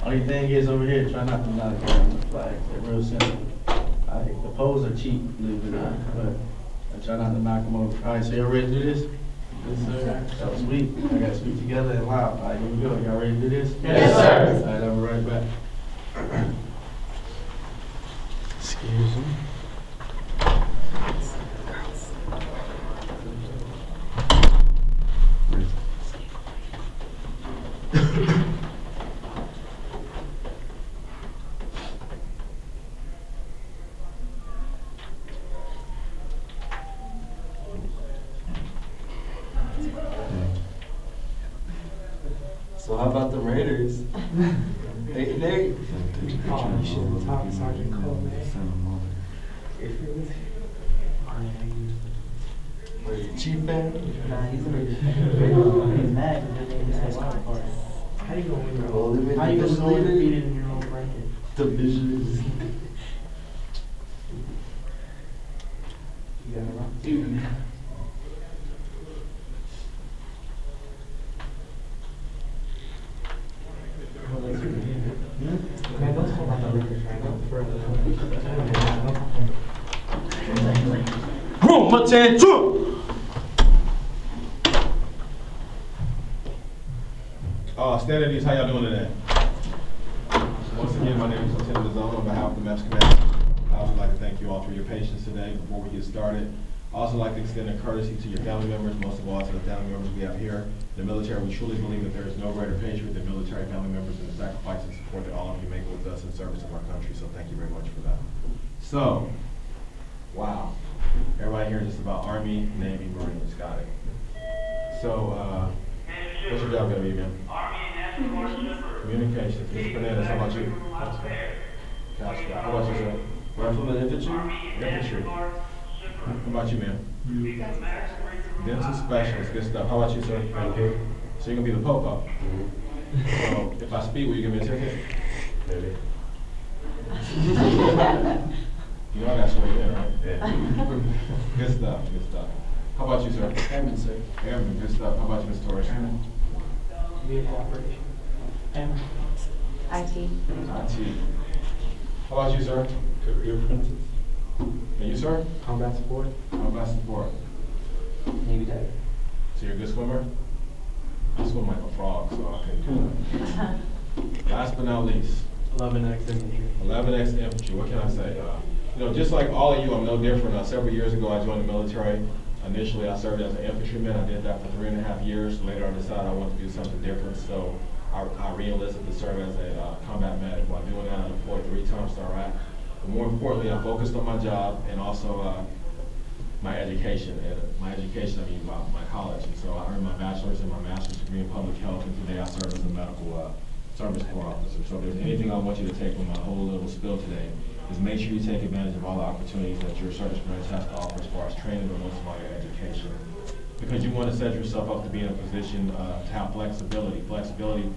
Only thing is over here, try not to knock down the flags. They're real simple. The poles are cheap, believe it or not, but I try not to knock them over. All right, so y'all ready to do this? Yes, sir. That was sweet. I got to speak together and loud. All right, here we go. Y'all ready to do this? Yes, sir. All right, I'll be right back. Excuse me. So how about the Raiders? They. Oh, you should have talked to Sergeant Cole, man. Were you a Chief fan? Nah, he's a Raiders fan. He's mad because they missed that wild card. How you gonna win your own? How you gonna go undefeated in your own bracket? Divisions. You got it wrong. Man, don't talk about the Lakers right now. Room attention! Stand at ease, how y'all doing today? Once again, my name is Lieutenant Zone on behalf of the Meps Command. I would like to thank you all for your patience today before we get started. I also like to extend a courtesy to your family members, most of all to the family members we have here. In the military, we truly believe that there is no greater patriot than military family members and the sacrifice and support that all of you make with us in service of our country. So thank you very much for that. So, wow. Everybody here just about Army, Navy, Marines, got it. So, what's your job gonna be, man? Communications. Mr. Fernandez, how about you? Gotcha. How about you, sir? Rifleman infantry? Infantry. How about you, ma'am? Dental specialist. Good stuff. How about you, sir? Okay. So you're gonna be the popo. So if I speak, will you give me a ticket? Maybe. You know that's what you're in, right? Yeah. Good stuff. Good stuff. How about you, sir? Airman, sir. Airman. Good stuff. How about you, Ms. Torres? Airman. Vehicle operation. Airman. IT. IT. How about you, sir? Career princess. And you, sir? Combat support. Combat support. Navy diver. So you're a good swimmer? I swim like a frog, so I couldn't do that. Last but not least, 11X infantry. 11X infantry. What can I say? You know, just like all of you, I'm no different. Several years ago, I joined the military. Initially, I served as an infantryman. I did that for 3.5 years. Later, I decided I wanted to do something different, so I re-enlisted to serve as a combat medic. While doing that, I deployed 3 times to Iraq. But more importantly, I focused on my job and also my education. And my education, I mean my college. And so I earned my bachelor's and my master's degree in public health, and today I serve as a medical service corps officer. So if there's anything I want you to take from my whole little spill today, is make sure you take advantage of all the opportunities that your service branch has to offer as far as training, but most of all your education. Because you want to set yourself up to be in a position to have flexibility. Flexibility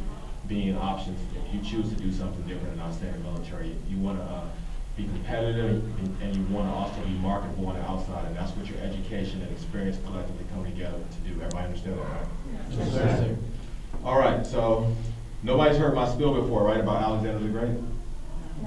being options. If you choose to do something different and not stay in the military, you want to be competitive and you want to also be marketable on the outside, and that's what your education and experience collectively come together to do. Everybody understand that, right? Yes, sir. All right, so nobody's heard my spiel before, right, about Alexander the Great?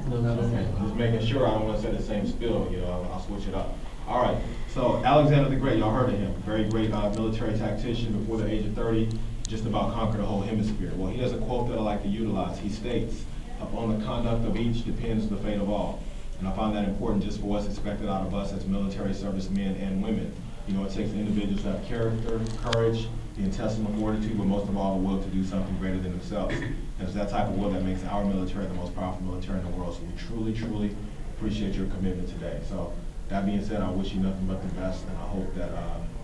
No. Okay, just making sure I don't want to say the same spiel, you know, I'll switch it up. All right, so Alexander the Great, y'all heard of him. Very great military tactician before the age of 30, just about conquered the whole hemisphere. Well, he has a quote that I like to utilize. He states, "Upon the conduct of each depends the fate of all." And I find that important just for what's expected out of us as military servicemen and women. You know, it takes individuals to have character, courage, the intestinal fortitude, but most of all, the will to do something greater than themselves. And it's that type of will that makes our military the most powerful military in the world. So we truly, truly appreciate your commitment today. So that being said, I wish you nothing but the best, and I hope that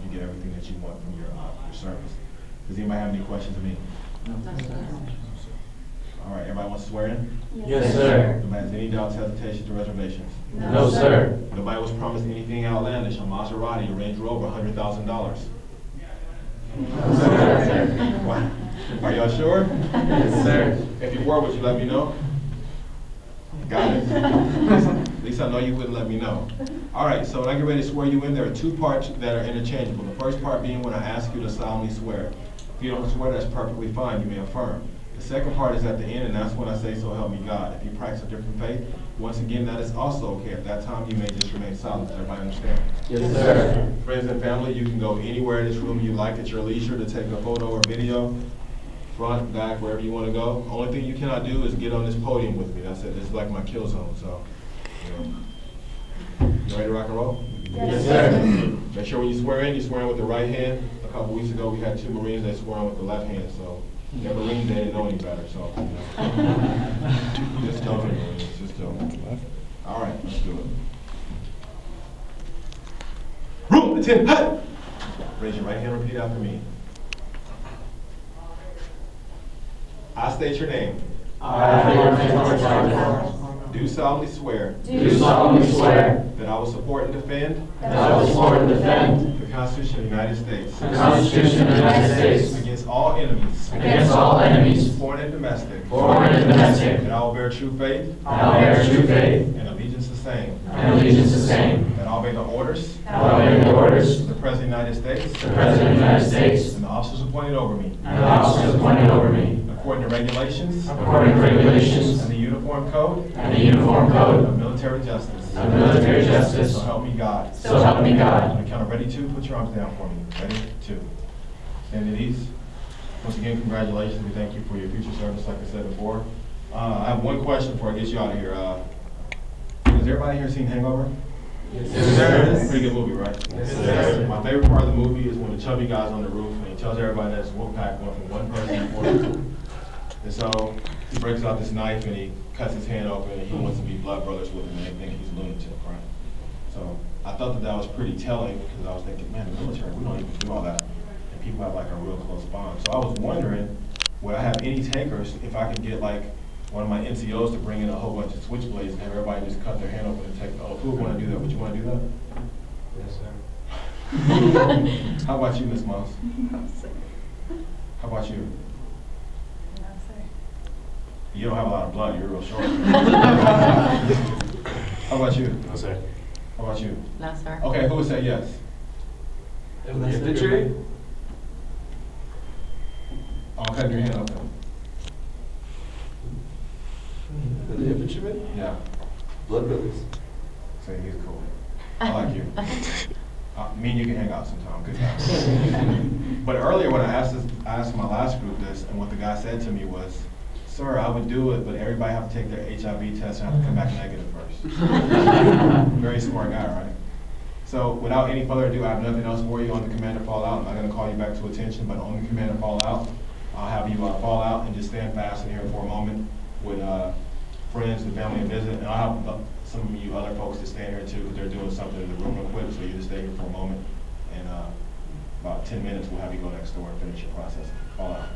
you get everything that you want from your service. Does anybody have any questions of me? No. All right, everybody wants to swear in? Yes, sir. Nobody has any doubts, hesitations, or reservations? No, sir. Nobody was promised anything outlandish, a Maserati, a Range Rover, $100,000. What? Are y'all sure? Yes, sir. If you were, would you let me know? Got it. At least I know you wouldn't let me know. All right, so when I get ready to swear you in, there are 2 parts that are interchangeable. The first part being when I ask you to solemnly swear. If you don't swear, that's perfectly fine. You may affirm. The second part is at the end, and that's when I say, so help me God. If you practice a different faith, once again, that is also okay. At that time, you may just remain silent. Does everybody understand? Yes, sir. Friends and family, you can go anywhere in this room you like at your leisure to take a photo or video, front, back, wherever you want to go. Only thing you cannot do is get on this podium with me. That's it. This is like my kill zone. So, you ready to rock and roll? Yes, sir. Make sure when you swear in with the right hand. A couple weeks ago, we had 2 Marines that swore in with the left hand. So, they're Marines, they didn't know any better. So, just don't, Marines. Just don't. All right, let's do it. Room, attend, hut! Raise your right hand, repeat after me. I state your name. Do solemnly swear. That I will support and defend. The Constitution of the United States. Against all enemies. Foreign and domestic. That I will bear true faith. And allegiance the same. That I will obey the orders. Of the President of the United States. And the officers appointed over me. According to regulations. And the Uniform Code. Of military justice. So help me God. On the count of ready, 2, put your arms down for me. Ready, 2. Stand at ease. Once again, congratulations. We thank you for your future service, like I said before. I have one question before I get you out of here. Has everybody here seen Hangover? Yes, sir. Pretty good movie, right? Yes, sir. My favorite part of the movie is when the chubby guy's on the roof and he tells everybody that it's Wolfpack going from one person to 42. And so he breaks out this knife and he cuts his hand open and he wants to be blood brothers with him and they think he's a lunatic, right? So I thought that was pretty telling because I was thinking, man, the military, we don't even do all that. And people have like a real close bond. So I was wondering, would I have any takers if I could get like one of my NCOs to bring in a whole bunch of switchblades and have everybody just cut their hand open and take the oath? Who would want to do that? Would you want to do that? Yes, sir. How about you, Miss Moss? How about you? You don't have a lot of blood, you're real short. How about you? No, sir. How about you? No, sir. Okay, who would say yes? Infantry? Oh, cut your hand open. The infantryman? Yeah. Blood brothers. Say he's cool. I like you. Me and you can hang out sometime. Good time. But earlier when I asked my last group this, and what the guy said to me was, sir, I would do it, but everybody have to take their HIV test and have to come back negative first. Very smart guy, right? So without any further ado, I have nothing else for you on the command to fall out. I'm not going to call you back to attention, but on the command to fall out, I'll have you fall out and just stand fast in here for a moment with friends and family and visit. And I'll have some of you other folks to stand here too because they're doing something in the room real quick, so you just stay here for a moment. And about 10 minutes, we'll have you go next door and finish your process. Fall out.